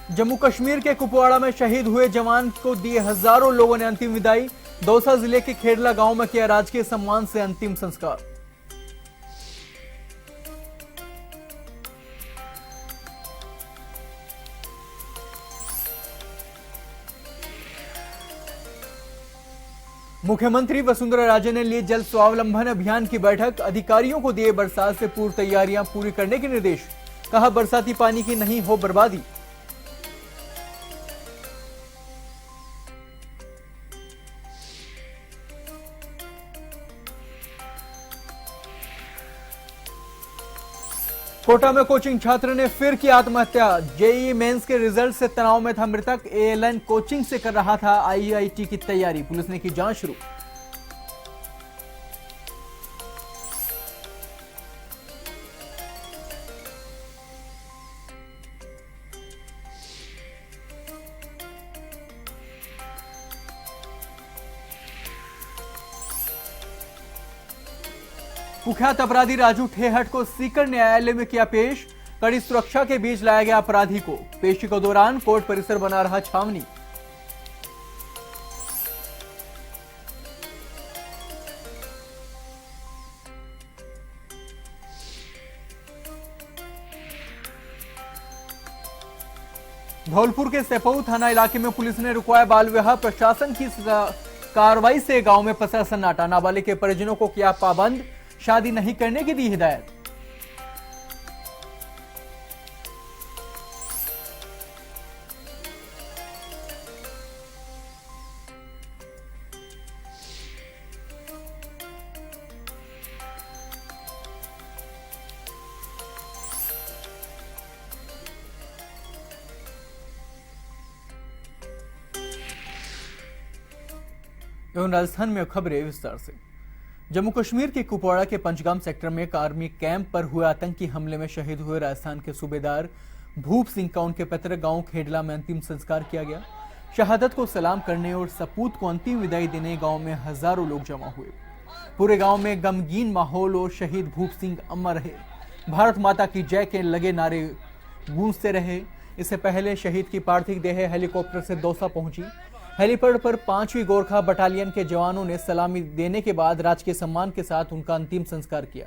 जम्मू कश्मीर के कुपवाड़ा में शहीद हुए जवान को दिए हजारों लोगों ने अंतिम विदाई। दौसा जिले के खेड़ला गांव में किया राजकीय सम्मान से अंतिम संस्कार। मुख्यमंत्री वसुंधरा राजे ने लिए जल स्वावलंबन अभियान की बैठक। अधिकारियों को दिए बरसात से पूर्व तैयारियां पूरी करने के निर्देश। कहा बरसाती पानी की नहीं हो बर्बादी। कोटा में कोचिंग छात्र ने फिर की आत्महत्या। जेईई मेंस के रिजल्ट से तनाव में था मृतक। एएलएन कोचिंग से कर रहा था आईआईटी की तैयारी। पुलिस ने की जांच शुरू। कुख्यात अपराधी राजू ठेहट को सीकर न्यायालय में किया पेश। कड़ी सुरक्षा के बीच लाया गया अपराधी को। पेशी के दौरान कोर्ट परिसर बना रहा छावनी। धौलपुर के सेपऊ थाना इलाके में पुलिस ने रुकवाया बाल विवाह। प्रशासन की कार्रवाई से गांव में पसरा सन्नाटा। नाबालिग के परिजनों को किया पाबंद। शादी नहीं करने की दी हिदायत। एवं राजस्थान में खबरें विस्तार से। जम्मू कश्मीर के कुपवाड़ा के पंचगाम सेक्टर में एक आर्मी कैंप पर हुए आतंकी हमले में शहीद हुए राजस्थान के सूबेदार भूप सिंह का उनके पैतृक गांव खेड़ला में अंतिम संस्कार किया गया। शहादत को सलाम करने और सपूत को अंतिम विदाई देने गांव में हजारों लोग जमा हुए। पूरे गांव में गमगीन माहौल और शहीद भूप सिंह अमर रहे। भारत माता की जय के लगे नारे गूंजते रहे। इससे पहले शहीद की पार्थिव देह हेलीकॉप्टर से दौसा पहुंची। हेलीपैड पर 5वीं गोरखा बटालियन के जवानों ने सलामी देने के बाद राजकीय सम्मान के साथ उनका अंतिम संस्कार किया।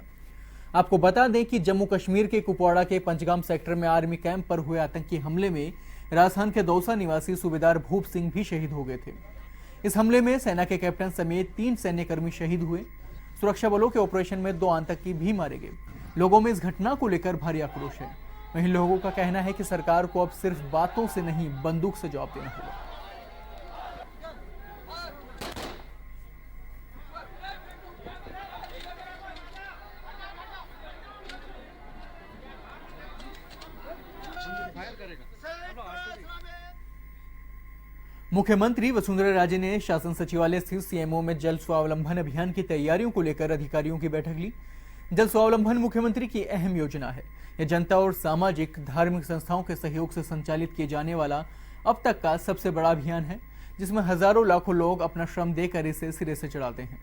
आपको बता दें कि जम्मू कश्मीर के कुपवाड़ा के पंचगाम सेक्टर में आर्मी कैंप पर हुए आतंकी हमले में राजस्थान के दौसा निवासी सूबेदार भूप सिंह भी शहीद हो गए थे। इस हमले में सेना के कैप्टन समेत 3 सैन्यकर्मी शहीद हुए। सुरक्षा बलों के ऑपरेशन में 2 आतंकी भी मारे गए। लोगों में इस घटना को लेकर भारी आक्रोश है। वहीं लोगों का कहना है कि सरकार को अब सिर्फ बातों से नहीं, बंदूक से जवाब देना होगा। मुख्यमंत्री वसुंधरा राजे ने शासन सचिवालय स्थित सीएमओ में जल स्वावलंबन अभियान की तैयारियों को लेकर अधिकारियों की बैठक ली। जल स्वावलंबन मुख्यमंत्री की अहम योजना है। यह जनता और सामाजिक धार्मिक संस्थाओं के सहयोग से संचालित किए जाने वाला अब तक का सबसे बड़ा अभियान है, जिसमें हजारों लाखों लोग अपना श्रम देकर इसे सिरे से चढ़ाते हैं।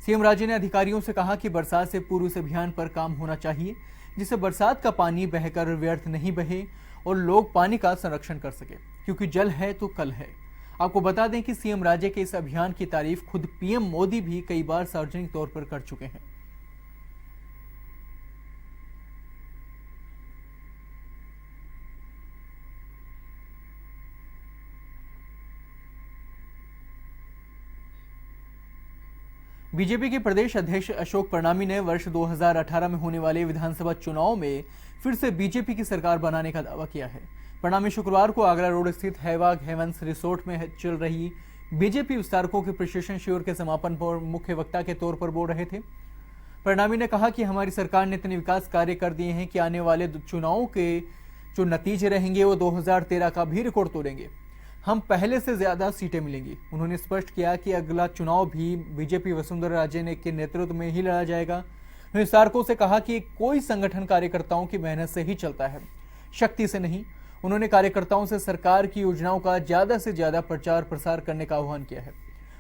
सीएम राजे ने अधिकारियों से कहा कि बरसात से पूर्व इस अभियान पर काम होना चाहिए, जिससे बरसात का पानी बहकर व्यर्थ नहीं बहे और लोग पानी का संरक्षण कर सके, क्योंकि जल है तो कल है। आपको बता दें कि सीएम राजे के इस अभियान की तारीफ खुद पीएम मोदी भी कई बार सार्वजनिक तौर पर कर चुके हैं। बीजेपी के प्रदेश अध्यक्ष अशोक परनामी ने वर्ष 2018 में होने वाले विधानसभा चुनाव में फिर से बीजेपी की सरकार बनाने का दावा किया है। परनामी शुक्रवार को आगरा रोड स्थित हैवाग हेवंस रिसोर्ट में चल रही बीजेपी विस्तारकों के प्रशिक्षण शिविर के समापन पर मुख्य वक्ता के तौर पर बोल रहे थे। परनामी ने कहा कि हमारी सरकार ने इतने विकास कार्य कर दिए हैं कि आने वाले चुनावों के जो नतीजे रहेंगे वो 2013 का भी रिकॉर्ड तोड़ेंगे। हम पहले से ज्यादा सीटें मिलेंगी। उन्होंने स्पष्ट किया कि अगला चुनाव भी बीजेपी वसुंधरा राजे के नेतृत्व में ही लड़ा जाएगा। विस्तारकों से कहा कि कोई संगठन कार्यकर्ताओं की मेहनत से ही चलता है, शक्ति से नहीं। उन्होंने कार्यकर्ताओं से सरकार की योजनाओं का ज्यादा से ज्यादा प्रचार प्रसार करने का आह्वान किया है।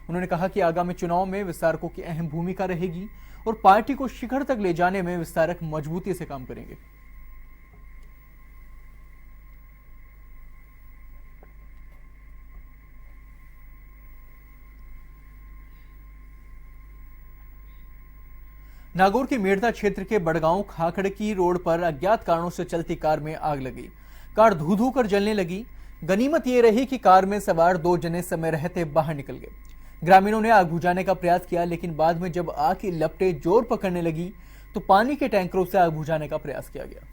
उन्होंने कहा कि आगामी चुनाव में विस्तारकों की अहम भूमिका रहेगी और पार्टी को शिखर तक ले जाने में विस्तारक मजबूती से काम करेंगे। नागौर के मेड़ता क्षेत्र के बड़गांव खाखड़की रोड पर अज्ञात कारणों से चलती कार में आग लगी। कार धू धू कर जलने लगी। गनीमत ये रही कि कार में सवार 2 जने समय रहते बाहर निकल गए। ग्रामीणों ने आग बुझाने का प्रयास किया, लेकिन बाद में जब आग की लपटें जोर पकड़ने लगी तो पानी के टैंकरों से आग बुझाने का प्रयास किया गया।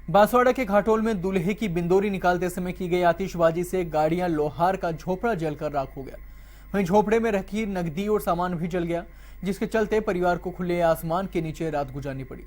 बांसवाड़ा के घाटोल में दूल्हे की बिंदोरी निकालते समय की गई आतिशबाजी से गाड़ियां लोहार का झोपड़ा जलकर राख हो गया। वहीं झोपड़े में रखी नकदी और सामान भी जल गया, जिसके चलते परिवार को खुले आसमान के नीचे रात गुजारनी पड़ी।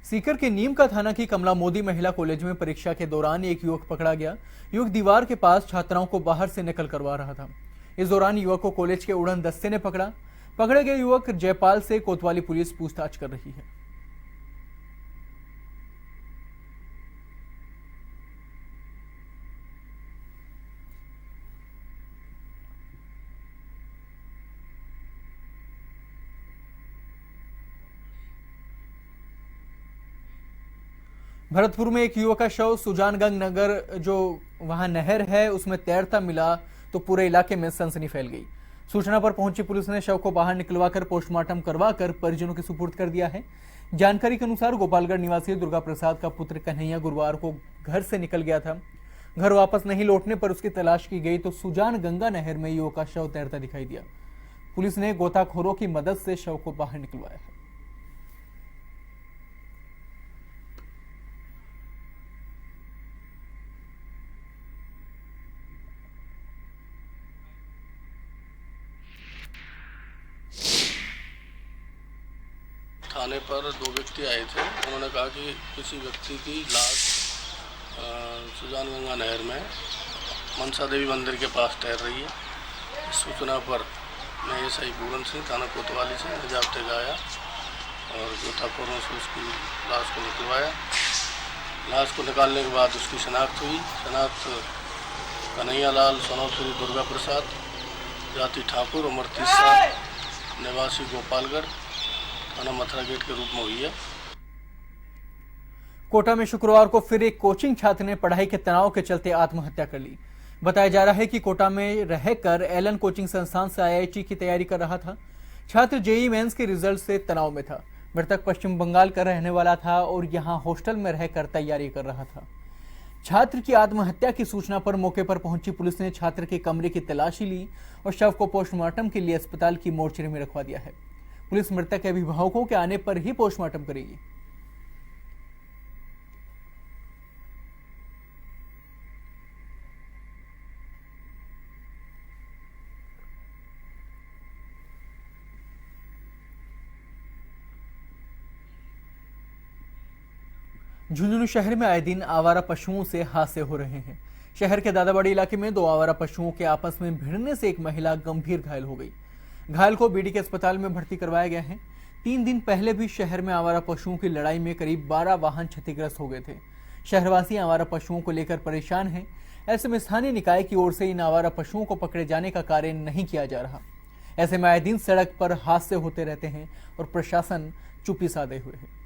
सीकर के नीम का थाना की कमला मोदी महिला कॉलेज में परीक्षा के दौरान एक युवक पकड़ा गया। युवक दीवार के पास छात्राओं को बाहर से नकल करवा रहा था। इस दौरान युवक को कॉलेज के उड़न दस्ते ने पकड़ा। पकड़े गए युवक जयपाल से कोतवाली पुलिस पूछताछ कर रही है। भरतपुर में एक युवक का शव सुजानगंज नगर जो वहां नहर है उसमें तैरता मिला तो पूरे इलाके में सनसनी फैल गई। सूचना पर पहुंची पुलिस ने शव को बाहर निकलवाकर पोस्टमार्टम करवाकर परिजनों के सुपुर्द कर दिया है। जानकारी के अनुसार गोपालगढ़ निवासी दुर्गा प्रसाद का पुत्र कन्हैया गुरुवार को घर से निकल गया था। घर वापस नहीं लौटने पर उसकी तलाश की गई तो सुजान गंगा नहर में युवक का शव तैरता दिखाई दिया। पुलिस ने गोताखोरों की मदद से शव को बाहर निकलवाया है। थाने पर 2 व्यक्ति आए थे। उन्होंने कहा कि किसी व्यक्ति की लाश सुजान गंगा नहर में मनसा देवी मंदिर के पास तैर रही है। इस सूचना पर मैं एसआई पूरन सिंह थाना कोतवाली से जाब्ते गया और गोताखोरों से उसकी लाश को निकलवाया। लाश को निकालने के बाद उसकी शनाख्त हुई। शनाख्त कन्हैया लाल सनौश्री दुर्गा प्रसाद, जाति ठाकुर, उम्र 30 साल, निवासी गोपालगढ़, थाना मथुरा गेट के रूप में हुई है। कोटा में शुक्रवार को फिर एक कोचिंग छात्र ने पढ़ाई के तनाव के चलते आत्महत्या कर ली। बताया जा रहा है कि कोटा में रहकर एलन कोचिंग संस्थान से आईआईटी की तैयारी कर रहा था। छात्र जेईई मेंस के रिजल्ट से तनाव में था। मृतक पश्चिम बंगाल का रहने वाला था और यहां हॉस्टल में रहकर तैयारी कर रहा था। छात्र की आत्महत्या की सूचना पर मौके पर पहुंची पुलिस ने छात्र के कमरे की तलाशी ली और शव को पोस्टमार्टम के लिए अस्पताल की मोर्चरी में रखवा दिया है। पुलिस मृतक के अभिभावकों के आने पर ही पोस्टमार्टम करेगी। झुंझुनू शहर में आए दिन आवारा पशुओं से हादसे हो रहे हैं। शहर के दादाबाड़ी इलाके में 2 आवारा पशुओं के आपस में भिड़ने से एक महिला गंभीर घायल हो गई। घायल को बीडी के अस्पताल में भर्ती करवाया गया है। 3 दिन पहले भी शहर में आवारा पशुओं की लड़ाई में करीब 12 वाहन क्षतिग्रस्त हो गए थे। शहरवासी आवारा पशुओं को लेकर परेशान हैं। ऐसे में स्थानीय निकाय की ओर से इन आवारा पशुओं को पकड़े जाने का कार्य नहीं किया जा रहा। ऐसे में आए दिन सड़क पर हादसे होते रहते हैं और प्रशासन चुप्पी साधे हुए है।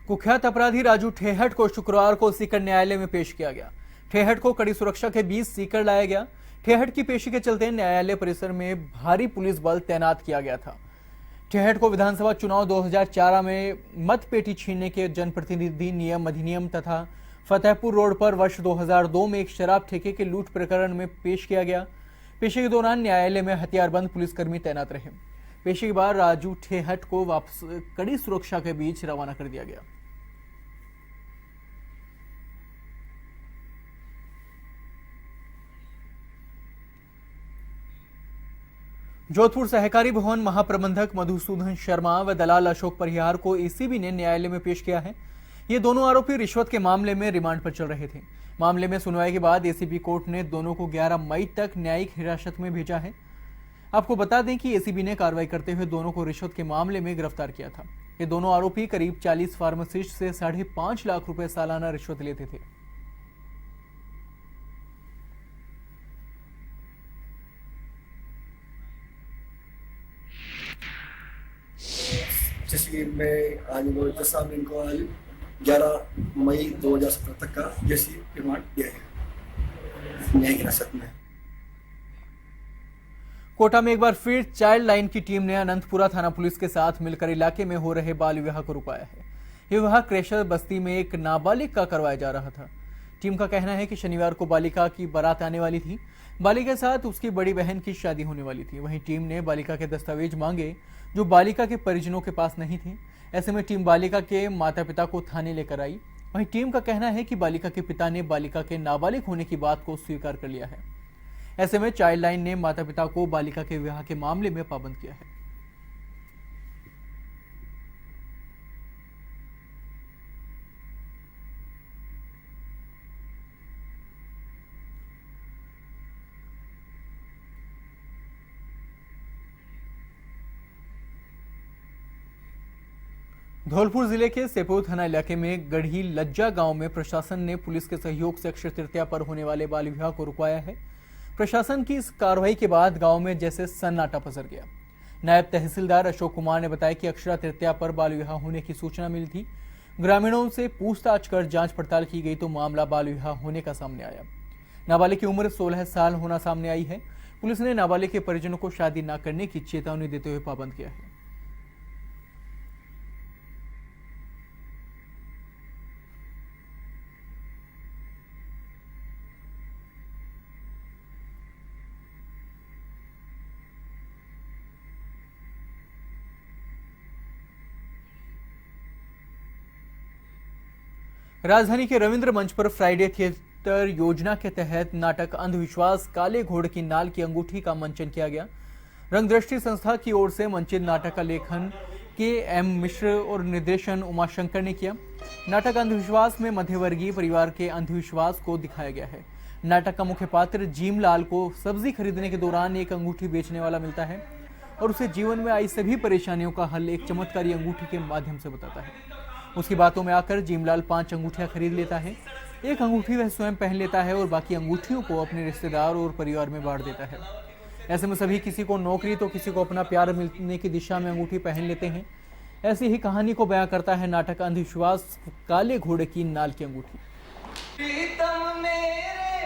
कुख्यात अपराधी राजू ठेहट को शुक्रवार को सीकर न्यायालय में पेश किया गया। ठेहट को कड़ी सुरक्षा के बीच सीकर लाया गया। ठेहट की पेशी के चलते न्यायालय परिसर में भारी पुलिस बल तैनात किया गया था। ठेहट को विधानसभा चुनाव 2004 में मतपेटी छीनने के जनप्रतिनिधि नियम अधिनियम तथा फतेहपुर रोड पर वर्ष 2002 में एक शराब ठेके के लूट प्रकरण में पेश किया गया। पेशी के दौरान न्यायालय में हथियारबंद पुलिसकर्मी तैनात रहे। पेशी के बाद राजू ठेहट को वापस कड़ी सुरक्षा के बीच रवाना कर दिया गया। जोधपुर सहकारी भवन महाप्रबंधक मधुसूदन शर्मा व दलाल अशोक परिहार को एसीबी ने न्यायालय में पेश किया है। ये दोनों आरोपी रिश्वत के मामले में रिमांड पर चल रहे थे। मामले में सुनवाई के बाद एसीबी कोर्ट ने दोनों को 11 मई तक न्यायिक हिरासत में भेजा है। आपको बता दें कि एसीबी ने कार्रवाई करते हुए दोनों को रिश्वत के मामले में गिरफ्तार किया था। ये दोनों आरोपी करीब 40 फार्मासिस्ट से 5.5 लाख रुपए सालाना रिश्वत लेते थे। जैसे कि मैं आज लोग सामने इनको 11 मई 2017 तक का जैसी रिमांड दिया है न्यायिक हिरासत में। कोटा में एक बार फिर चाइल्ड लाइन की टीम ने अनंतपुरा थाना पुलिस के साथ मिलकर इलाके में हो रहे बाल विवाह को रुकाया है। यह विवाह क्रेशर बस्ती में एक नाबालिग का करवाया जा रहा था। टीम का कहना है कि शनिवार को बालिका की बारात आने वाली थी। बालिका के साथ उसकी बड़ी बहन की शादी होने वाली थी। वहीं टीम ने बालिका के दस्तावेज मांगे जो बालिका के परिजनों के पास नहीं थे। ऐसे में टीम बालिका के माता पिता को थाने लेकर आई। वहीं टीम का कहना है कि बालिका के पिता ने बालिका के नाबालिग होने की बात को स्वीकार कर लिया है। ऐसे में चाइल्ड लाइन ने माता पिता को बालिका के विवाह के मामले में पाबंद किया है। धौलपुर जिले के सेपो थाना इलाके में गढ़ी लज्जा गांव में प्रशासन ने पुलिस के सहयोग से अक्षय तृतीया पर होने वाले बाल विवाह को रुकवाया है। प्रशासन की इस कार्रवाई के बाद गांव में जैसे सन्नाटा पसर गया। नायब तहसीलदार अशोक कुमार ने बताया कि अक्षय तृतीया पर बाल विवाह होने की सूचना मिली थी। ग्रामीणों से पूछताछ कर जांच पड़ताल की गई तो मामला बाल विवाह होने का सामने आया। नाबालिग की उम्र 16 साल होना सामने आई है। पुलिस ने नाबालिग के परिजनों को शादी न करने की चेतावनी देते हुए पाबंद किया है। राजधानी के रविंद्र मंच पर फ्राइडे थिएटर योजना के तहत नाटक अंधविश्वास काले घोड़े की नाल की अंगूठी का मंचन किया गया। रंगदृष्टि संस्था की ओर से मंचित नाटक का लेखन के.एम. मिश्र और निर्देशन उमाशंकर ने किया। नाटक अंधविश्वास में मध्यवर्गीय परिवार के अंधविश्वास को दिखाया गया है। नाटक का मुख्य पात्र जीमलाल को सब्जी खरीदने के दौरान एक अंगूठी बेचने वाला मिलता है और उसे जीवन में आई सभी परेशानियों का हल एक चमत्कारी अंगूठी के माध्यम से बताता है। उसकी बातों में आकर जीमलाल 5 अंगूठियां खरीद लेता है। एक अंगूठी वह स्वयं पहन लेता है और बाकी अंगूठियों को अपने रिश्तेदार और परिवार में बांट देता है। ऐसे में सभी किसी को नौकरी तो किसी को अपना प्यार मिलने की दिशा में अंगूठी पहन लेते हैं। ऐसी ही कहानी को बयां करता है नाटक अंधविश्वास काले घोड़े की नाल की अंगूठी। प्रीतम मेरे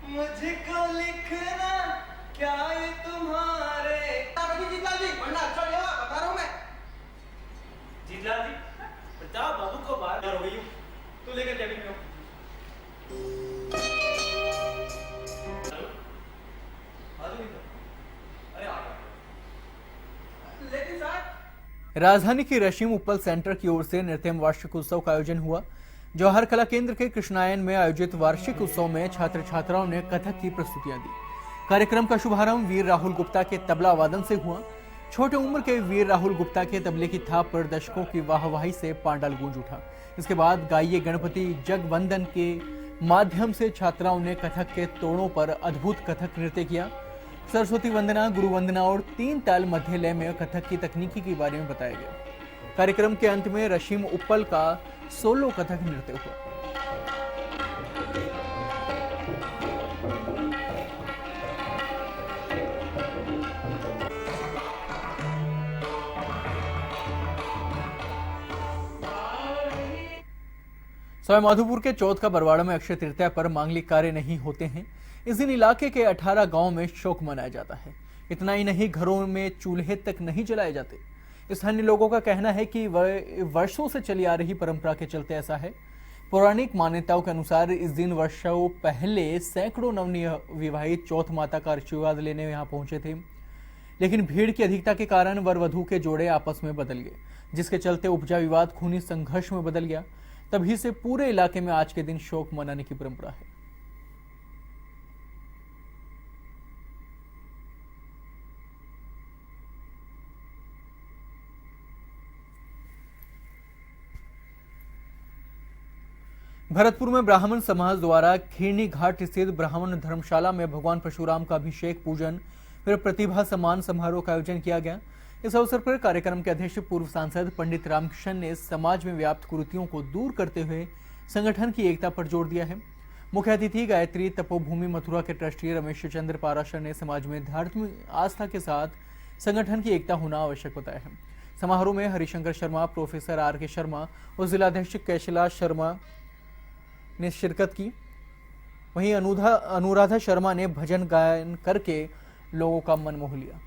मुझको लिखना क्या ये तुम्हारे जीतलाल जी वरना चल यहाँ बता रहा हूँ मैं। जीतलाल जी बता बाबू को बाहर हो गई हूँ तू लेकर कैबिन में हो। लेकिन सर राजधानी की रशीम उपल सेंटर की ओर से नृत्यम वार्षिक उत्सव का आयोजन हुआ। जवाहर कला केंद्र के कृष्णायन में आयोजित वार्षिक उत्सव में छात्र छात्राओं ने कथक की प्रस्तुतियां दी। कार्यक्रम का शुभारंभ वीर राहुल गुप्ता के तबला वादन से हुआ। छोटे उम्र के वीर राहुल गुप्ता के तबले की थाप पर दर्शकों की वाहवाही से पांडाल गूंज उठा। इसके बाद गाइए गणपति जगवंदन के माध्यम से छात्राओं ने कथक के तोड़ों पर अद्भुत कथक नृत्य किया। सरस्वती वंदना, गुरु वंदना और 3 ताल मध्य लय में कथक की तकनीकी के बारे में बताया गया। कार्यक्रम के अंत में रशीम उप्पल का सोलो कथक नृत्य हुआ। सवाई माधोपुर के चौथ का बरवाड़ा में अक्षय तृतीया पर मांगलिक कार्य नहीं होते हैं। इस दिन इलाके के 18 गांव में शोक मनाया जाता है। इतना ही नहीं, घरों में चूल्हे तक नहीं जलाए जाते। स्थानीय लोगों का कहना है कि वर्षों से चली आ रही परंपरा के चलते ऐसा है। पौराणिक मान्यताओं के अनुसार इस दिन वर्षों पहले सैकड़ों नवविवाहित चौथ माता का आशीर्वाद लेने यहाँ पहुंचे थे, लेकिन भीड़ की अधिकता के कारण वर वधू के जोड़े आपस में बदल गए, जिसके चलते उपजा विवाद खूनी संघर्ष में बदल गया। तभी से पूरे इलाके में आज के दिन शोक मनाने की परंपरा है। भरतपुर में ब्राह्मण समाज द्वारा खीरनी घाट स्थित ब्राह्मण धर्मशाला में भगवान परशुराम का अभिषेक पूजन फिर प्रतिभा सम्मान समारोह का आयोजन किया गया। इस अवसर पर कार्यक्रम के अध्यक्ष पूर्व सांसद पंडित रामकिशन ने समाज में व्याप्त कुरीतियों को दूर करते हुए संगठन की एकता पर जोर दिया है। मुख्य अतिथि गायत्री तपोभूमि मथुरा के ट्रस्टी रमेश चंद्र पाराशर ने समाज में धार्मिक आस्था के साथ संगठन की एकता होना आवश्यक बताया है। समारोह में हरिशंकर शर्मा, प्रोफेसर आर.के. शर्मा और जिलाध्यक्ष कैशलाश शर्मा ने शिरकत की। वहीं अनुराधा शर्मा ने भजन गायन करके लोगों का मन मोह लिया।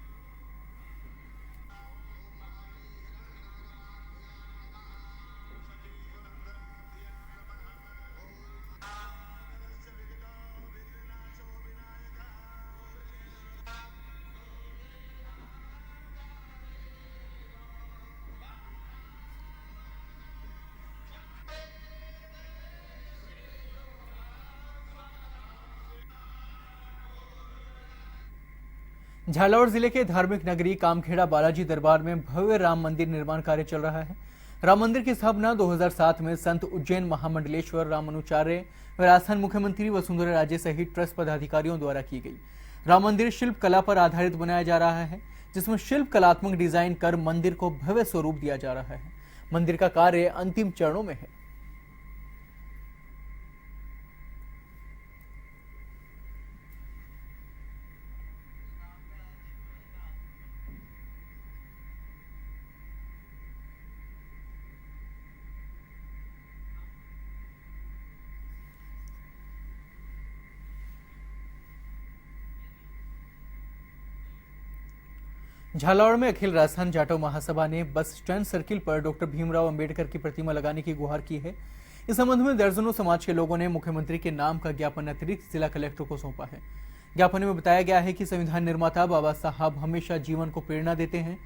झालावाड़ जिले के धार्मिक नगरी कामखेड़ा बालाजी दरबार में भव्य राम मंदिर निर्माण कार्य चल रहा है। राम मंदिर की स्थापना 2007 में संत उज्जैन महामंडलेश्वर रामानुचार्य व राजस्थान मुख्यमंत्री वसुंधरा राजे सहित ट्रस्ट पदाधिकारियों द्वारा की गई। राम मंदिर शिल्प कला पर आधारित बनाया जा रहा है, जिसमें शिल्प कलात्मक डिजाइन कर मंदिर को भव्य स्वरूप दिया जा रहा है। मंदिर का कार्य अंतिम चरणों में है। झालावाड़ में अखिल राजस्थान जाटव महासभा ने बस स्टैंड सर्किल पर डॉक्टर भीमराव अंबेडकर की प्रतिमा लगाने की गुहार की है। इस संबंध में दर्जनों समाज के लोगों ने मुख्यमंत्री के नाम का ज्ञापन अतिरिक्त जिला कलेक्टर को सौंपा है। ज्ञापन में बताया गया है कि संविधान निर्माता बाबा साहब हमेशा जीवन को प्रेरणा देते हैं,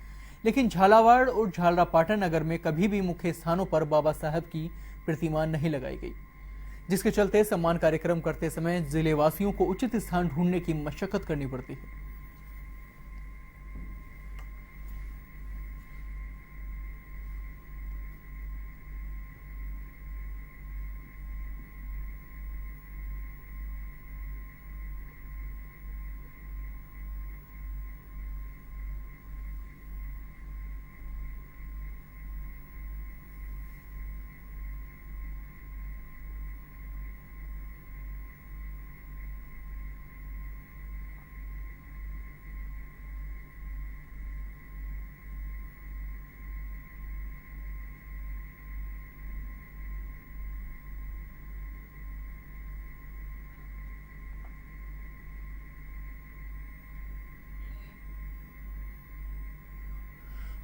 लेकिन झालावाड़ और झालरापाटन नगर में कभी भी मुख्य स्थानों पर बाबा साहब की प्रतिमा नहीं लगाई गई, जिसके चलते सम्मान कार्यक्रम करते समय जिले वासियों को उचित स्थान ढूंढने की मशक्कत करनी पड़ती है।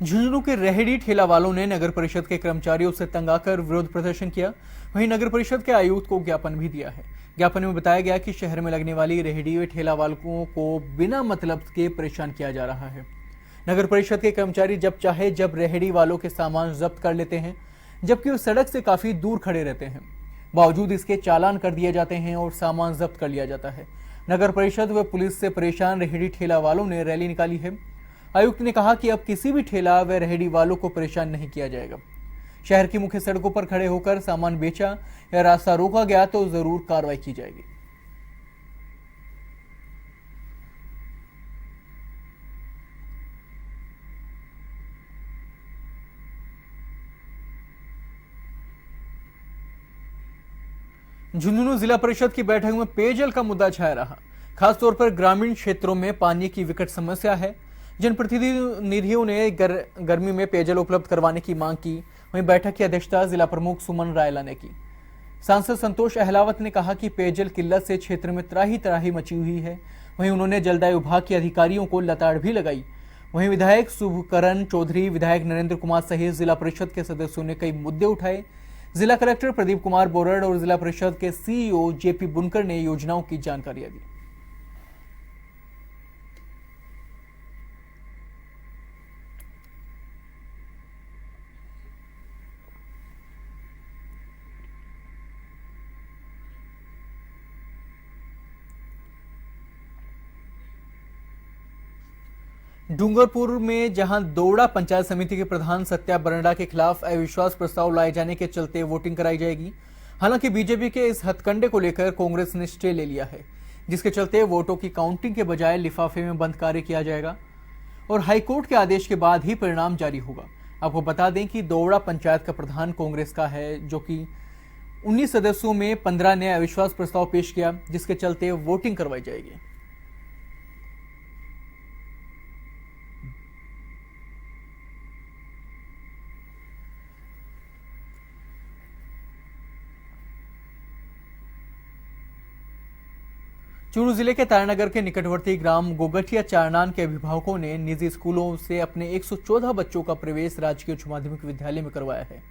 झुंझुनू के रेहड़ी ठेला वालों ने नगर परिषद के कर्मचारियों से तंग आकर विरोध प्रदर्शन किया। वहीं नगर परिषद के आयुक्त को ज्ञापन भी दिया है। ज्ञापन में बताया गया कि शहर में लगने वाली रेहड़ी व ठेला वालों को बिना मतलब के परेशान किया जा रहा है। नगर परिषद के कर्मचारी जब चाहे जब रेहड़ी वालों के सामान जब्त कर लेते हैं, जबकि वो सड़क से काफी दूर खड़े रहते हैं। बावजूद इसके चालान कर दिए जाते हैं और सामान जब्त कर लिया जाता है। नगर परिषद व पुलिस से परेशान रेहड़ी ठेला वालों ने रैली निकाली है। आयुक्त ने कहा कि अब किसी भी ठेला व रेहड़ी वालों को परेशान नहीं किया जाएगा। शहर की मुख्य सड़कों पर खड़े होकर सामान बेचा या रास्ता रोका गया तो जरूर कार्रवाई की जाएगी। झुंझुनू जिला परिषद की बैठक में पेयजल का मुद्दा छाया रहा। खासतौर पर ग्रामीण क्षेत्रों में पानी की विकट समस्या है। जनप्रतिनिधियों ने गर्मी में पेयजल उपलब्ध करवाने की मांग की। वहीं बैठक की अध्यक्षता जिला प्रमुख सुमन रायला ने की। सांसद संतोष अहलावत ने कहा कि पेयजल किल्लत से क्षेत्र में त्राही त्राही मची हुई है। वहीं उन्होंने जलदाय विभाग के अधिकारियों को लताड़ भी लगाई। वहीं विधायक शुभकरण चौधरी, विधायक नरेंद्र कुमार सहित जिला परिषद के सदस्यों ने कई मुद्दे उठाए। जिला कलेक्टर प्रदीप कुमार बोरड़ और जिला परिषद के सीईओ जेपी बुनकर ने योजनाओं की जानकारी दी। डूंगरपुर में जहां दोड़ा पंचायत समिति के प्रधान सत्या बरंडा के खिलाफ अविश्वास प्रस्ताव लाए जाने के चलते वोटिंग कराई जाएगी। हालांकि बीजेपी के इस हथकंडे को लेकर कांग्रेस ने स्टे ले लिया है, जिसके चलते वोटों की काउंटिंग के बजाय लिफाफे में बंद कार्य किया जाएगा और हाईकोर्ट के आदेश के बाद ही परिणाम जारी होगा। आपको बता दें कि दोवड़ा पंचायत का प्रधान कांग्रेस का है, जो कि 19 सदस्यों में 15 ने अविश्वास प्रस्ताव पेश किया, जिसके चलते वोटिंग करवाई जाएगी। चूरू जिले के तारानगर के निकटवर्ती ग्राम गोगठिया चारनान के अभिभावकों ने निजी स्कूलों से अपने 114 बच्चों का प्रवेश राजकीय उच्च माध्यमिक विद्यालय में करवाया है।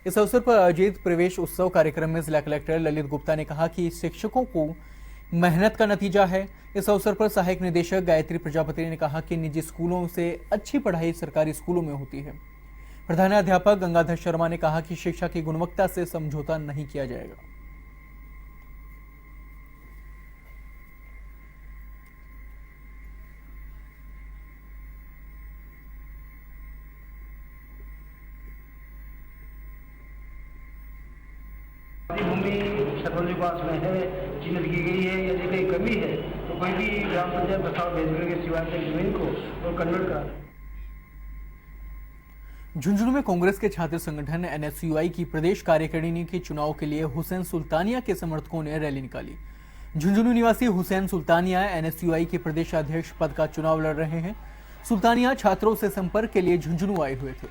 इस अवसर पर आयोजित प्रवेश उत्सव कार्यक्रम में जिला कलेक्टर ललित गुप्ता ने कहा कि शिक्षकों को मेहनत का नतीजा है। इस अवसर पर सहायक निदेशक गायत्री प्रजापति ने कहा कि निजी स्कूलों से अच्छी पढ़ाई सरकारी स्कूलों में होती है। प्रधानाध्यापक गंगाधर शर्मा ने कहा कि शिक्षा की गुणवत्ता से समझौता नहीं किया जाएगा। भूमि सरपंच के पास में है, चिन्हित की गई है। यदि कोई कमी है तो कोई भी ग्राम पंचायत प्रस्ताव भेज करके शिवालय जमीन को और कन्वर्ट करा। झुंझुनू में कांग्रेस के छात्र संगठन एनएसयूआई की प्रदेश कार्यकारिणी के चुनाव के लिए हुसैन सुल्तानिया के समर्थकों ने रैली निकाली। झुंझुनू निवासी हुसैन सुल्तानिया एनएसयूआई के प्रदेश अध्यक्ष पद का चुनाव लड़ रहे हैं। सुल्तानिया छात्रों से संपर्क के लिए झुंझुनू आए हुए थे।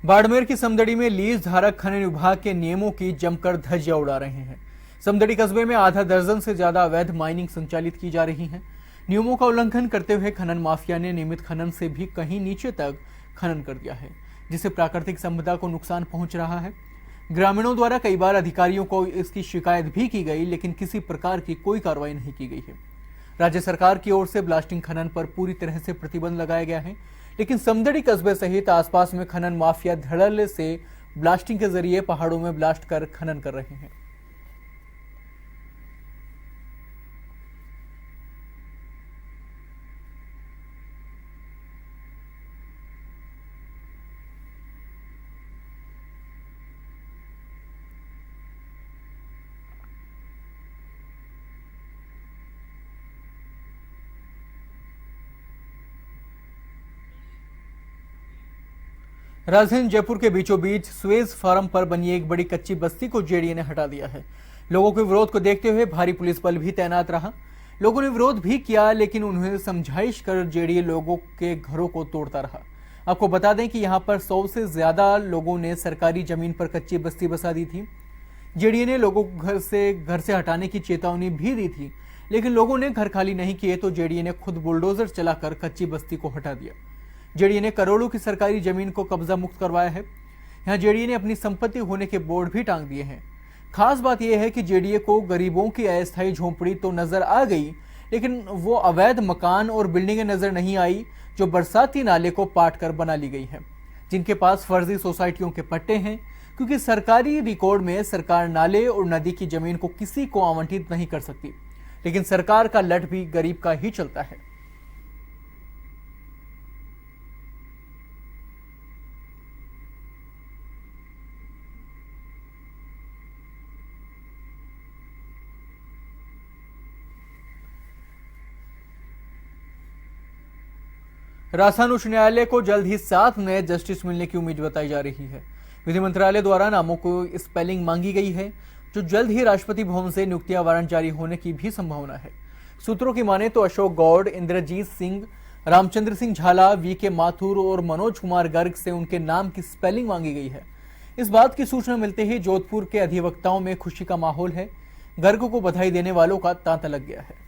बाड़मेर की समदड़ी में लीज धारक खनन विभाग के नियमों की जमकर धज्जियां उड़ा रहे हैं। समदड़ी कस्बे में आधा दर्जन से ज्यादा अवैध माइनिंग संचालित की जा रही है। नियमों का उल्लंघन करते हुए खनन माफिया ने नियमित खनन से भी कहीं नीचे तक खनन कर दिया है, जिससे प्राकृतिक संपदा को नुकसान पहुंच रहा है। ग्रामीणों द्वारा कई बार अधिकारियों को इसकी शिकायत भी की गई, लेकिन किसी प्रकार की कोई कार्रवाई नहीं की गई है। राज्य सरकार की ओर से ब्लास्टिंग खनन पर पूरी तरह से प्रतिबंध लगाया गया है, लेकिन समदड़ी कस्बे सहित आसपास में खनन माफिया धड़ल्ले से ब्लास्टिंग के जरिए पहाड़ों में ब्लास्ट कर खनन कर रहे हैं। राजधानी जयपुर के बीचों बीच स्वेज फार्म पर बनी एक बड़ी कच्ची बस्ती को जेडीए ने हटा दिया है। लोगों के विरोध को देखते हुए भारी पुलिस बल भी तैनात रहा। लोगों ने विरोध भी किया, लेकिन उन्हें समझाइश कर जेडीए लोगों के घरों को तोड़ता रहा। आपको बता दें कि यहां पर 100 से ज्यादा लोगों ने सरकारी जमीन पर कच्ची बस्ती बसा दी थी। जेडीए ने लोगों को घर से हटाने की चेतावनी भी दी थी, लेकिन लोगों ने घर खाली नहीं किए तो जेडीए ने खुद बुलडोजर चलाकर कच्ची बस्ती को हटा दिया। जेडीए ने करोड़ों की सरकारी जमीन को कब्जा मुक्त करवाया है। यहां जेडीए ने अपनी संपत्ति होने के बोर्ड भी टांग दिए हैं। खास बात यह है कि जेडीए को गरीबों की अस्थायी झोंपड़ी तो नजर आ गई, लेकिन वो अवैध मकान और बिल्डिंगें नजर नहीं आई जो बरसाती नाले को पाट कर बना ली गई है, जिनके पास फर्जी सोसाइटियों के पट्टे हैं, क्योंकि सरकारी रिकॉर्ड में सरकार नाले और नदी की जमीन को किसी को आवंटित नहीं कर सकती, लेकिन सरकार का लट भी गरीब का ही चलता है। राजस्थान उच्च न्यायालय को जल्द ही 7 नए जस्टिस मिलने की उम्मीद बताई जा रही है। विधि मंत्रालय द्वारा नामों को स्पेलिंग मांगी गई है, जो जल्द ही राष्ट्रपति भवन से नियुक्तियां वारंट जारी होने की भी संभावना है। सूत्रों की माने तो अशोक गौड़, इंद्रजीत सिंह, रामचंद्र सिंह झाला, वीके माथुर और मनोज कुमार गर्ग से उनके नाम की स्पेलिंग मांगी गई है। इस बात की सूचना मिलते ही जोधपुर के अधिवक्ताओं में खुशी का माहौल है। गर्ग को बधाई देने वालों का तांता लग गया है।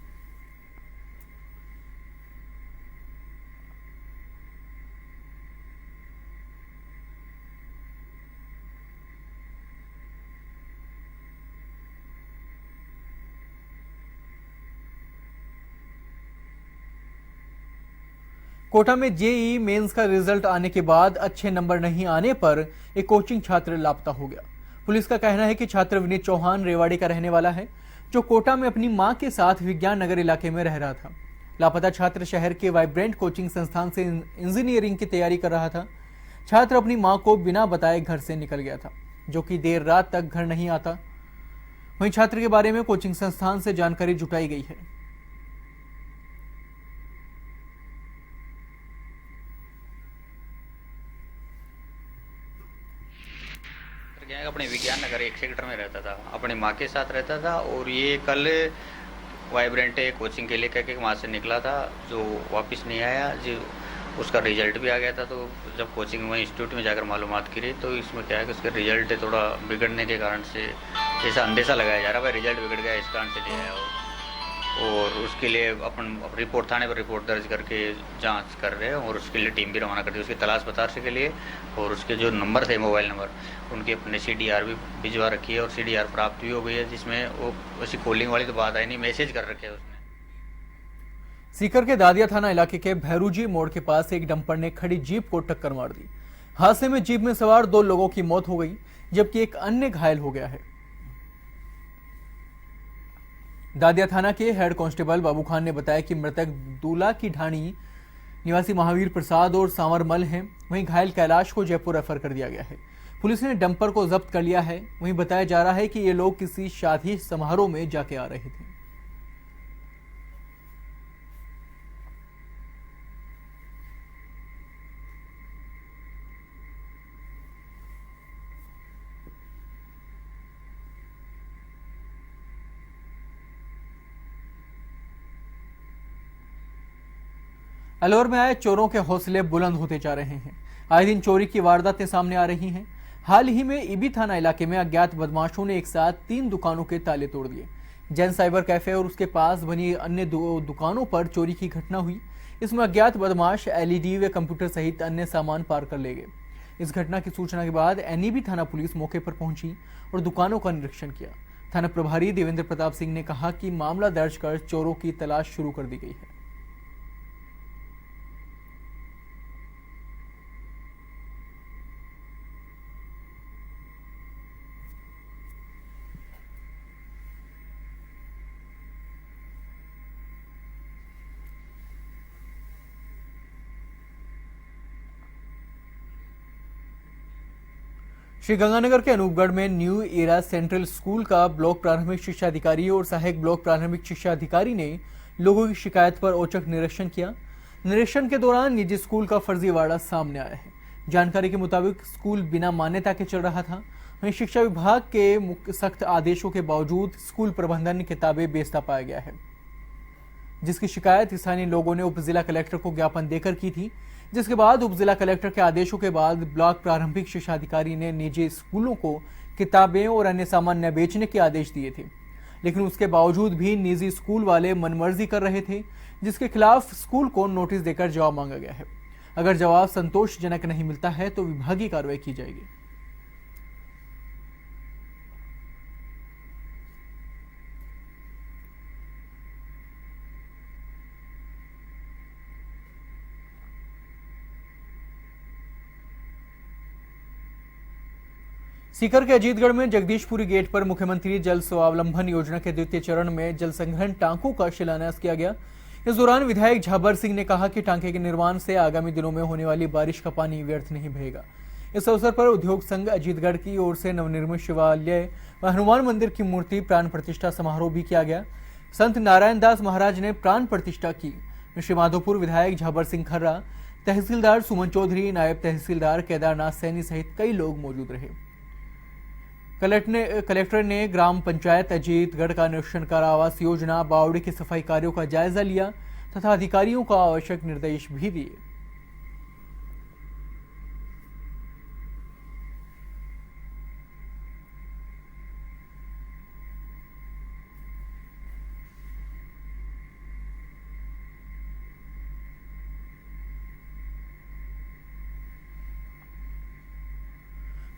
कोटा में जेईई मेंस का रिजल्ट आने के बाद अच्छे नंबर नहीं आने पर एक कोचिंग छात्र लापता हो गया। पुलिस का कहना है कि छात्र विनीत चौहान रेवाड़ी का रहने वाला है, जो कोटा में अपनी मां के साथ विज्ञान नगर इलाके में रह रहा था। लापता छात्र शहर के वाइब्रेंट कोचिंग संस्थान से इंजीनियरिंग की तैयारी कर रहा था। छात्र अपनी मां को बिना बताए घर से निकल गया था, जो कि देर रात तक घर नहीं आता। वहीं छात्र के बारे में कोचिंग संस्थान से जानकारी जुटाई गई है। अपने विज्ञान नगर एक सेक्टर में रहता था, अपनी माँ के साथ रहता था। और ये कल वाइब्रेंट कोचिंग के लिए कह के वहाँ से निकला था, जो वापस नहीं आया। जो उसका रिजल्ट भी आ गया था, तो जब कोचिंग में इंस्टीट्यूट में जाकर मालूमात करी तो इसमें क्या है कि उसका रिजल्ट थोड़ा बिगड़ने के कारण से ऐसा अंदेशा लगाया जा रहा है, भाई रिजल्ट बिगड़ गया इस कारण से ले आया हो। और उसके लिए अपन रिपोर्ट थाने पर रिपोर्ट दर्ज करके जांच कर रहे हैं और उसके लिए टीम भी रवाना कर दी उसकी तलाश बताशे के लिए। और उसके जो नंबर थे, मोबाइल नंबर, उनकी अपने CDR भी भिजवा रखी है और CDR प्राप्त भी हो गई है, जिसमें वो वैसी कॉलिंग वाली तो बात आई नहीं, मैसेज कर रखे है उसने। सीकर के दादिया थाना इलाके के भैरूजी मोड़ के पास एक डंपर ने खड़ी जीप को टक्कर मार दी। हादसे में जीप में सवार 2 लोगों की मौत हो गई, जबकि एक अन्य घायल हो गया है। दादिया थाना के हेड कांस्टेबल बाबू खान ने बताया कि मृतक दूला की ढाणी निवासी महावीर प्रसाद और सांवरमल हैं। वहीं घायल कैलाश को जयपुर रेफर कर दिया गया है। पुलिस ने डंपर को जब्त कर लिया है। वहीं बताया जा रहा है कि ये लोग किसी शादी समारोह में जाके आ रहे थे। अलवर में आए चोरों के हौसले बुलंद होते जा रहे हैं। आए दिन चोरी की वारदातें सामने आ रही हैं। हाल ही में ईबी थाना इलाके में अज्ञात बदमाशों ने एक साथ 3 दुकानों के ताले तोड़ दिए। जैन साइबर कैफे और उसके पास बनी अन्य 2 दुकानों पर चोरी की घटना हुई। इसमें अज्ञात बदमाश LED व कंप्यूटर सहित अन्य सामान पार कर ले गए। इस घटना की सूचना के बाद NEB थाना पुलिस मौके पर पहुंची और दुकानों का निरीक्षण किया। थाना प्रभारी देवेंद्र प्रताप सिंह ने कहा कि मामला दर्ज कर चोरों की तलाश शुरू कर दी गई है। श्रीगंगानगर के अनूपगढ़ में न्यू एरा सेंट्रल स्कूल का ब्लॉक प्राथमिक शिक्षा अधिकारी और सहायक ब्लॉक प्राथमिक शिक्षा अधिकारी ने लोगों की शिकायत पर औचक निरीक्षण किया। निरीक्षण के दौरान निजी स्कूल का फर्जीवाड़ा सामने आया है। जानकारी के मुताबिक स्कूल बिना मान्यता के चल रहा था। वहीं शिक्षा विभाग के सख्त आदेशों के बावजूद स्कूल प्रबंधन किताबें बेचता पाया गया है, जिसकी शिकायत स्थानीय लोगों ने उप जिला कलेक्टर को ज्ञापन देकर की थी। जिसके बाद उप जिला कलेक्टर के आदेशों के बाद ब्लॉक प्रारंभिक शिक्षा अधिकारी ने निजी स्कूलों को किताबें और अन्य सामान न बेचने के आदेश दिए थे, लेकिन उसके बावजूद भी निजी स्कूल वाले मनमर्जी कर रहे थे, जिसके खिलाफ स्कूल को नोटिस देकर जवाब मांगा गया है। अगर जवाब संतोषजनक नहीं मिलता है तो विभागीय कार्रवाई की जाएगी। सीकर के अजीतगढ़ में जगदीशपुरी गेट पर मुख्यमंत्री जल स्वावलंबन योजना के 2य चरण में जल संग्रहण टांकों का शिलान्यास किया गया। इस दौरान विधायक झाबर सिंह ने कहा कि टांके के निर्माण से आगामी दिनों में होने वाली बारिश का पानी व्यर्थ नहीं बहेगा। इस अवसर पर उद्योग संघ अजीतगढ़ की ओर से नवनिर्मित शिवालय व हनुमान मंदिर की मूर्ति प्राण प्रतिष्ठा समारोह भी किया गया। संत नारायण दास महाराज ने प्राण प्रतिष्ठा की। श्री माधोपुर विधायक झाबर सिंह खर्रा, तहसीलदार सुमन चौधरी, नायब तहसीलदार केदारनाथ सैनी सहित कई लोग मौजूद रहे। कलेक्टर ने ग्राम पंचायत अजीतगढ़ का निरीक्षण कर आवास योजना बावड़ी की सफाई कार्यों का जायजा लिया तथा अधिकारियों को आवश्यक निर्देश भी दिए।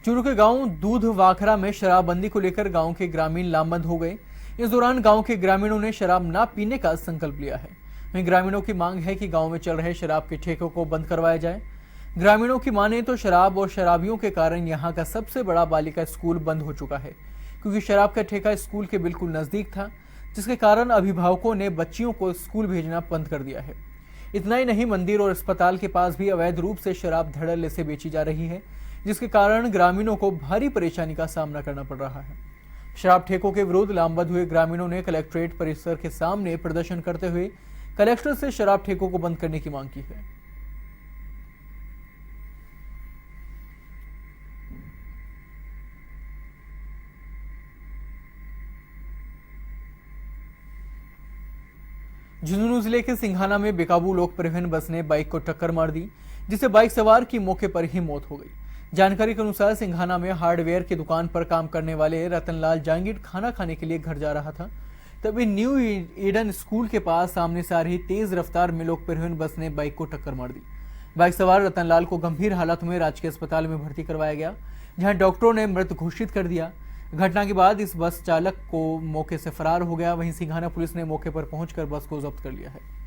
चूरू के गांव दूध वाखरा में शराबबंदी को लेकर गांव के ग्रामीण लामबंद हो गए। इस दौरान गांव के ग्रामीणों ने शराब न पीने का संकल्प लिया है। वहीं ग्रामीणों की मांग है कि गांव में चल रहे शराब के ठेकों को बंद करवाया जाए। ग्रामीणों की माने तो शराब और शराबियों के कारण यहां का सबसे बड़ा बालिका स्कूल बंद हो चुका है, क्योंकि शराब का ठेका स्कूल के बिल्कुल नजदीक था, जिसके कारण अभिभावकों ने बच्चियों को स्कूल भेजना बंद कर दिया है। इतना ही नहीं, मंदिर और अस्पताल के पास भी अवैध रूप से शराब धड़ल्ले से बेची जा रही है, जिसके कारण ग्रामीणों को भारी परेशानी का सामना करना पड़ रहा है। शराब ठेकों के विरुद्ध लामबंद हुए ग्रामीणों ने कलेक्ट्रेट परिसर के सामने प्रदर्शन करते हुए कलेक्टर से शराब ठेकों को बंद करने की मांग की है। झुंझुनू जिले के सिंघाना में बेकाबू लोक परिवहन बस ने बाइक को टक्कर मार दी, जिससे बाइक सवार की मौके पर ही मौत हो गई। जानकारी के अनुसार सिंघाना में हार्डवेयर की दुकान पर काम करने वाले रतनलाल जांगीर खाना खाने के लिए घर जा रहा था, तभी न्यू ईडन स्कूल के पास सामने से आ रही तेज रफ्तार में लोक परिवहन बस ने बाइक को टक्कर मार दी। बाइक सवार रतनलाल को गंभीर हालत में राजकीय अस्पताल में भर्ती करवाया गया, जहां डॉक्टरों ने मृत घोषित कर दिया। घटना के बाद इस बस चालक को मौके से फरार हो गया। वहीं सिंघाना पुलिस ने मौके पर पहुंचकर बस को जब्त कर लिया है।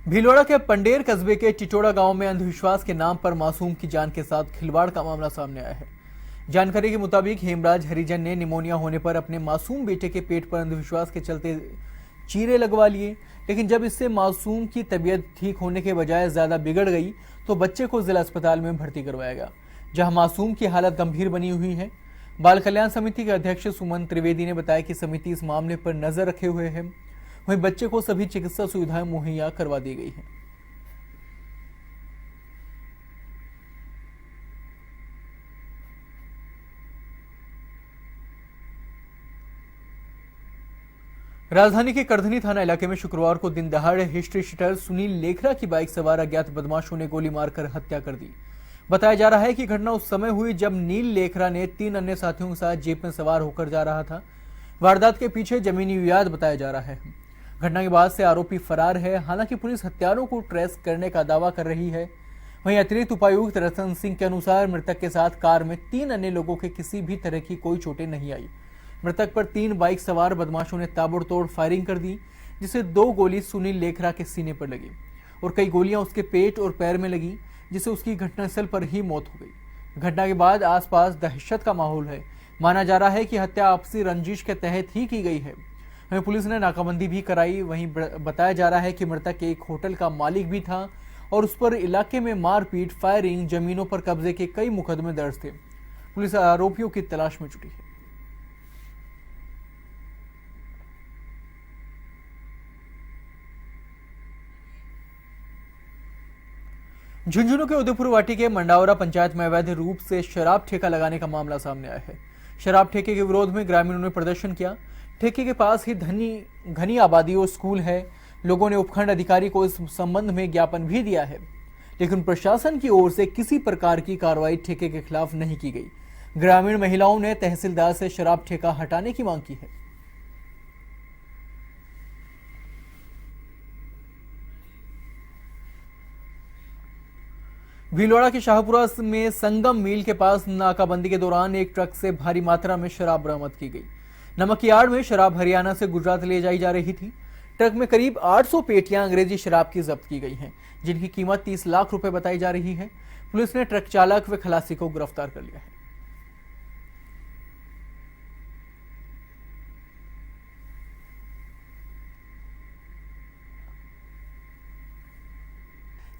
भीलवाड़ा के पंडेर कस्बे के टिटोड़ा गांव में अंधविश्वास के नाम पर मासूम की जान के साथ खिलवाड़ का मामला सामने आया है। जानकारी के मुताबिक हेमराज हरिजन ने निमोनिया होने पर अपने मासूम बेटे के पेट पर अंधविश्वास के चलते चीरे लगवा लिए, लेकिन जब इससे मासूम की तबीयत ठीक होने के बजाय ज्यादा बिगड़ गई तो बच्चे को जिला अस्पताल में भर्ती करवाया गया, जहां मासूम की हालत गंभीर बनी हुई है। बाल कल्याण समिति के अध्यक्ष सुमन त्रिवेदी ने बताया कि समिति इस मामले पर नजर रखे हुए है। वहीं बच्चे को सभी चिकित्सा सुविधाएं मुहैया करवा दी गई हैं। राजधानी के करधनी थाना इलाके में शुक्रवार को दिन दहाड़े हिस्ट्री शीटर सुनील लेखरा की बाइक सवार अज्ञात बदमाशों ने गोली मारकर हत्या कर दी। बताया जा रहा है कि घटना उस समय हुई जब नील लेखरा ने 3 अन्य साथियों के साथ जीप में सवार होकर जा रहा था। वारदात के पीछे जमीनी विवाद बताया जा रहा है। घटना के बाद से आरोपी फरार है। हालांकि पुलिस हत्यारों को ट्रेस करने का दावा कर रही है। वहीं अतिरिक्त उपायुक्त रतन सिंह के अनुसार मृतक के साथ कार में 3 अन्य लोगों के किसी भी तरह की कोई चोटें नहीं आई। मृतक पर 3 बाइक सवार बदमाशों ने ताबड़तोड़ फायरिंग कर दी, जिससे 2 गोली सुनील लेखरा के सीने पर लगी और कई गोलियां उसके पेट और पैर में लगी, जिससे उसकी घटनास्थल पर ही मौत हो गई। घटना के बाद आसपास दहशत का माहौल है। माना जा रहा है कि हत्या आपसी रंजिश के तहत ही की गई है। वहीं पुलिस ने नाकाबंदी भी कराई। वहीं बताया जा रहा है कि मृतक एक होटल का मालिक भी था और उस पर इलाके में मारपीट, फायरिंग, जमीनों पर कब्जे के कई मुकदमे दर्ज थे। पुलिस आरोपियों की तलाश में जुटी है। झुंझुनू के उदयपुर वाटी के मंडावरा पंचायत में अवैध रूप से शराब ठेका लगाने का मामला सामने आया है। शराब ठेके के विरोध में ग्रामीणों ने प्रदर्शन किया। ठेके के पास ही घनी आबादी और स्कूल है। लोगों ने उपखंड अधिकारी को इस संबंध में ज्ञापन भी दिया है, लेकिन प्रशासन की ओर से किसी प्रकार की कार्रवाई ठेके के खिलाफ नहीं की गई। ग्रामीण महिलाओं ने तहसीलदार से शराब ठेका हटाने की मांग की है। भीलवाड़ा के शाहपुरा में संगम मिल के पास नाकाबंदी के दौरान एक ट्रक से भारी मात्रा में शराब बरामद की गई। नमक यार्ड में शराब हरियाणा से गुजरात ले जाई जा रही थी। ट्रक में करीब 800 पेटियां अंग्रेजी शराब की जब्त की गई हैं, जिनकी कीमत 30 लाख रुपए बताई जा रही है। पुलिस ने ट्रक चालक व खलासी को गिरफ्तार कर लिया है।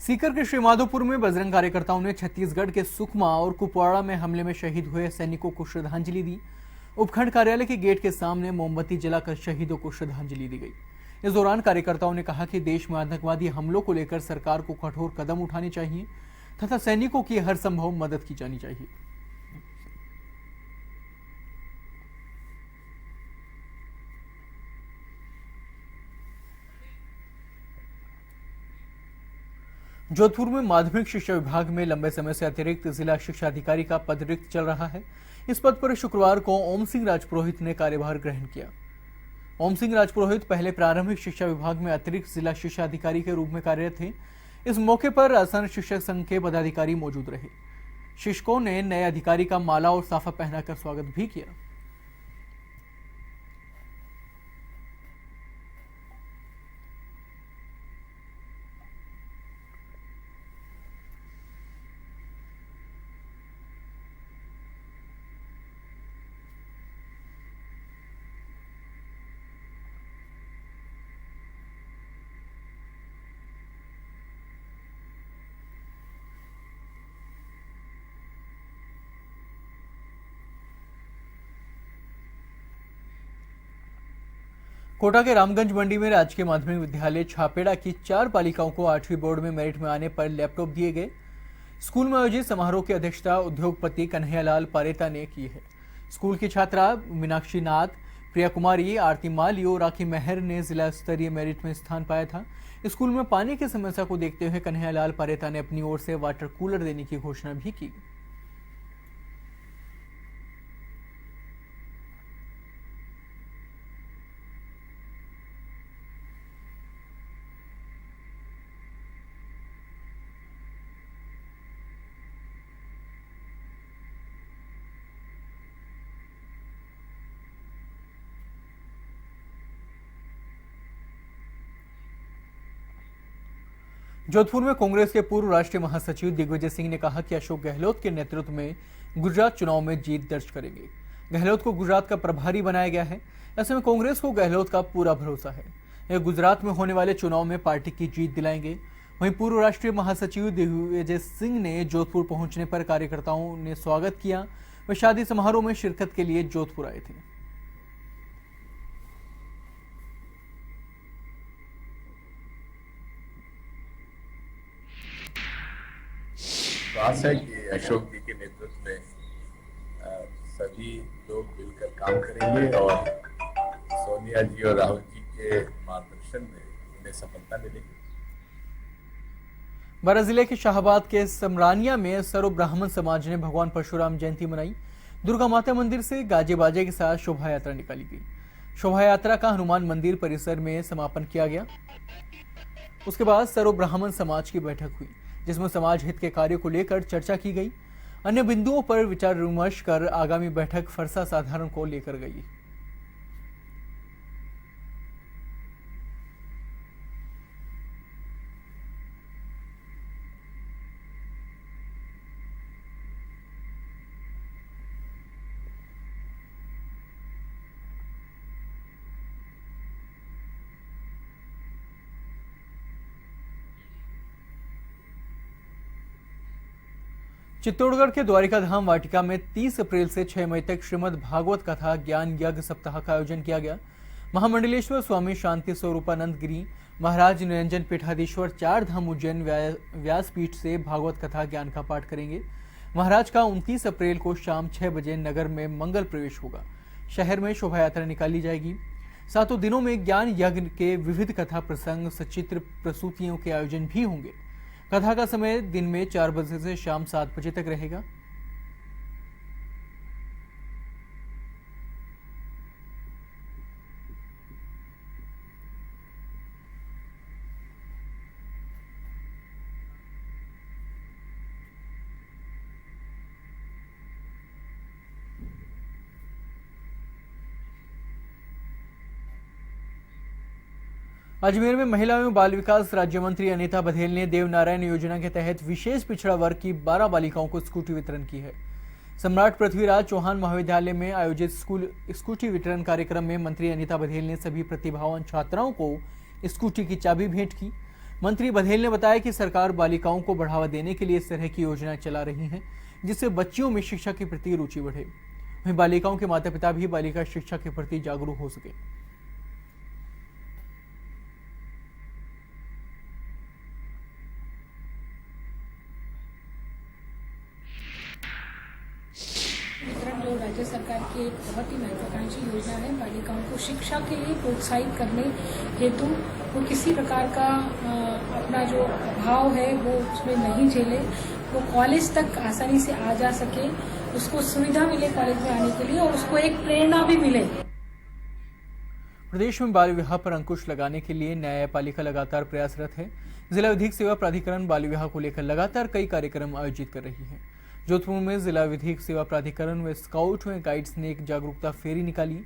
सीकर के श्रीमाधोपुर में बजरंग कार्यकर्ताओं ने छत्तीसगढ़ के सुकमा और कुपवाड़ा में हमले में शहीद हुए सैनिकों को श्रद्धांजलि दी। उपखंड कार्यालय के गेट के सामने मोमबत्ती जलाकर शहीदों को श्रद्धांजलि दी गई। इस दौरान कार्यकर्ताओं ने कहा कि देश में आतंकवादी हमलों को लेकर सरकार को कठोर कदम उठाने चाहिए तथा सैनिकों की हर संभव मदद की जानी चाहिए। जोधपुर में माध्यमिक शिक्षा विभाग में लंबे समय से अतिरिक्त जिला शिक्षा अधिकारी का पद रिक्त चल रहा है। इस पद पर शुक्रवार को ओम सिंह राजपुरोहित ने कार्यभार ग्रहण किया। ओम सिंह राजपुरोहित पहले प्रारंभिक शिक्षा विभाग में अतिरिक्त जिला शिक्षा अधिकारी के रूप में कार्यरत थे। इस मौके पर राजस्थान शिक्षक संघ के पदाधिकारी मौजूद रहे। शिक्षकों ने नए अधिकारी का माला और साफा पहनाकर स्वागत भी किया। कोटा के रामगंज मंडी में राजकीय माध्यमिक विद्यालय छापेड़ा की 4 बालिकाओं को 8वीं बोर्ड में मेरिट में आने पर लैपटॉप दिए गए। स्कूल में आयोजित समारोह की अध्यक्षता उद्योगपति कन्हैयालाल पारेता ने की है। स्कूल की छात्रा मीनाक्षी नाथ, प्रिया कुमारी, आरती माली और राखी मेहर ने जिला स्तरीय मेरिट में स्थान पाया था। स्कूल में पानी की समस्या को देखते हुए कन्हैयालाल पारेता ने अपनी ओर से वाटर कूलर देने की घोषणा भी की। जोधपुर में कांग्रेस के पूर्व राष्ट्रीय महासचिव दिग्विजय सिंह ने कहा कि अशोक गहलोत के नेतृत्व में गुजरात चुनाव में जीत दर्ज करेंगे। गहलोत को गुजरात का प्रभारी बनाया गया है। ऐसे में कांग्रेस को गहलोत का पूरा भरोसा है। यह गुजरात में होने वाले चुनाव में पार्टी की जीत दिलाएंगे। वहीं पूर्व राष्ट्रीय महासचिव दिग्विजय सिंह ने जोधपुर पहुंचने पर कार्यकर्ताओं ने स्वागत किया। वे शादी समारोह में शिरकत के लिए जोधपुर आए थे। विश्वास है कि अशोक जी के नेतृत्व में सभी लोग मिलकर काम करेंगे और सोनिया जी और राहुल जी के मार्गदर्शन में उन्हें सफलता मिलेगी। बारां जिले के शाहबाद के समरानिया में सर्व ब्राह्मण समाज ने भगवान परशुराम जयंती मनाई। दुर्गा माता मंदिर से गाजे बाजे के साथ शोभा यात्रा निकाली गई। शोभा यात्रा का हनुमान मंदिर परिसर में समापन किया गया। उसके बाद सर्व ब्राह्मण समाज की बैठक हुई, जिसमें समाज हित के कार्यों को लेकर चर्चा की गई। अन्य बिंदुओं पर विचार विमर्श कर आगामी बैठक फरसा साधारण को लेकर गई। चित्तौड़गढ़ के द्वारिका धाम वाटिका में 30 अप्रैल से 6 मई तक श्रीमद् भागवत कथा ज्ञान यज्ञ सप्ताह का आयोजन किया गया। महामंडलेश्वर स्वामी शांति स्वरूपानंद गिरी महाराज निरंजन पीठाधीश्वर 4 धाम उज्जैन व्यासपीठ से भागवत कथा ज्ञान का पाठ करेंगे। महाराज का 29 अप्रैल को शाम 6 बजे नगर में मंगल प्रवेश होगा। शहर में शोभा यात्रा निकाली जाएगी। 7 दिनों में ज्ञान यज्ञ के विविध कथा प्रसंग, सचित्र प्रस्तुतियों के आयोजन भी होंगे। कथा का समय दिन में 4 बजे से शाम 7 बजे तक रहेगा। अजमेर में महिला एवं बाल विकास राज्य मंत्री अनीता बघेल ने देवनारायण योजना के तहत विशेष पिछड़ा वर्ग की 12 बालिकाओं को स्कूटी वितरण की है। सम्राट पृथ्वीराज चौहान महाविद्यालय में आयोजित स्कूटी वितरण कार्यक्रम में मंत्री अनीता बघेल ने सभी प्रतिभावान छात्राओं को स्कूटी की चाबी भेंट की। मंत्री बघेल ने बताया कि सरकार बालिकाओं को बढ़ावा देने के लिए इस तरह की योजनाएं चला रही है, जिससे बच्चियों में शिक्षा के प्रति रुचि बढ़े। वहीं बालिकाओं के माता पिता भी बालिका शिक्षा के प्रति जागरूक हो सके। वितरण जो राज्य सरकार की एक बहुत की महत्वाकांक्षी योजना है। बालिकाओं को शिक्षा के लिए प्रोत्साहित करने हेतु वो किसी प्रकार का अपना जो अभाव है वो उसमें नहीं झेले, वो कॉलेज तक आसानी से आ जा सके, उसको सुविधा मिले कॉलेज में आने के लिए और उसको एक प्रेरणा भी मिले। प्रदेश में बाल विवाह पर अंकुश लगाने के लिए न्यायपालिका लगातार प्रयासरत है। जिला विधिक सेवा प्राधिकरण बाल विवाह को लेकर लगातार कई कार्यक्रम आयोजित कर रही है। जोधपुर में जिला विधिक सेवा प्राधिकरण व स्काउट व गाइड्स ने एक जागरूकता फेरी निकाली।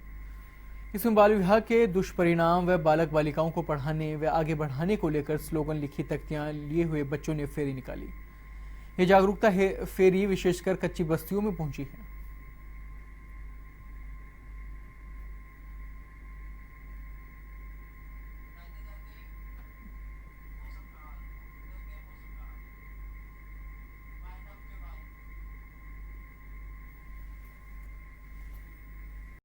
इसमें बाल विवाह के दुष्परिणाम व बालक बालिकाओं को पढ़ाने व आगे बढ़ाने को लेकर स्लोगन लिखी तख्तियां लिए हुए बच्चों ने फेरी निकाली। ये जागरूकता फेरी विशेषकर कच्ची बस्तियों में पहुंची है।